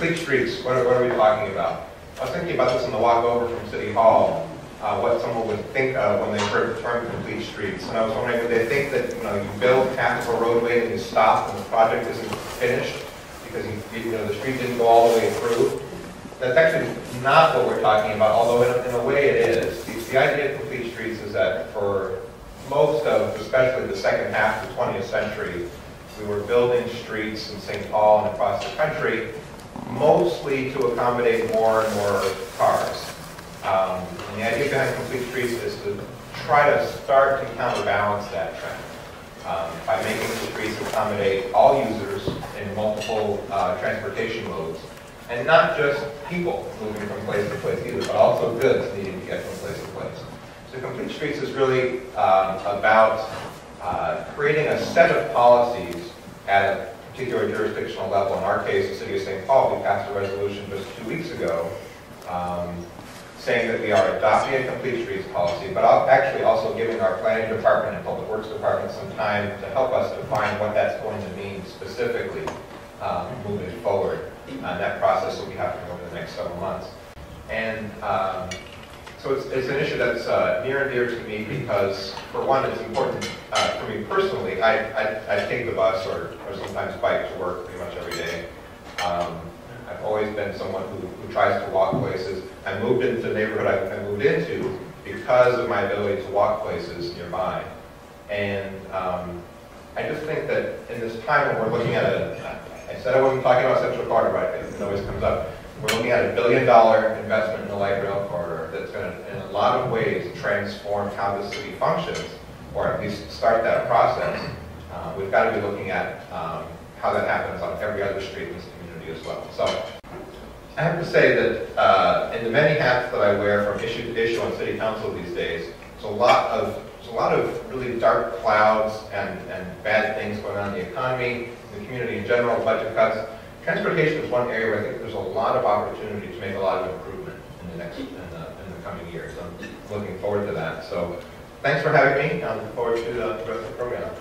complete streets, what are we talking about? I was thinking about this on the walk over from City Hall, what someone would think of when they heard the term complete streets. And I was wondering, would they think that you build half of a roadway and you stop and the project isn't finished because the street didn't go all the way through? That's actually not what we're talking about, although in a way it is. The idea of complete streets is that for most of, especially the second half of the 20th century, we were building streets in St. Paul and across the country, mostly to accommodate more and more cars. And the idea behind complete streets is to try to start to counterbalance that trend by making the streets accommodate all users in multiple transportation modes, and not just people moving from place to place either, but also goods needing to get from place to place. So complete streets is really about creating a set of policies at a particular jurisdictional level. In our case, the City of St. Paul, we passed a resolution just 2 weeks ago saying that we are adopting a complete streets policy, but actually also giving our planning department and public works department some time to help us define what that's going to mean specifically moving forward. And that process will be happening over the next several months. And so it's an issue that's near and dear to me because, for one, it's important for me personally. I take the bus or sometimes bike to work pretty much every day. I've always been someone who tries to walk places. I moved into the neighborhood I moved into because of my ability to walk places nearby. And I just think that in this time when we're looking at I said I wasn't talking about Central Corridor, but it always comes up. We're looking at $1 billion investment in the light rail corridor that's going to, in a lot of ways, transform how the city functions, or at least start that process. We've got to be looking at how that happens on every other street in this community as well. So I have to say that in the many hats that I wear from issue to issue on City Council these days, there's a lot of really dark clouds and bad things going on in the economy, in the community in general, budget cuts. Transportation is one area where I think there's a lot of opportunity to make a lot of improvement in the coming years. I'm looking forward to that. So thanks for having me. I look forward to the rest of the program.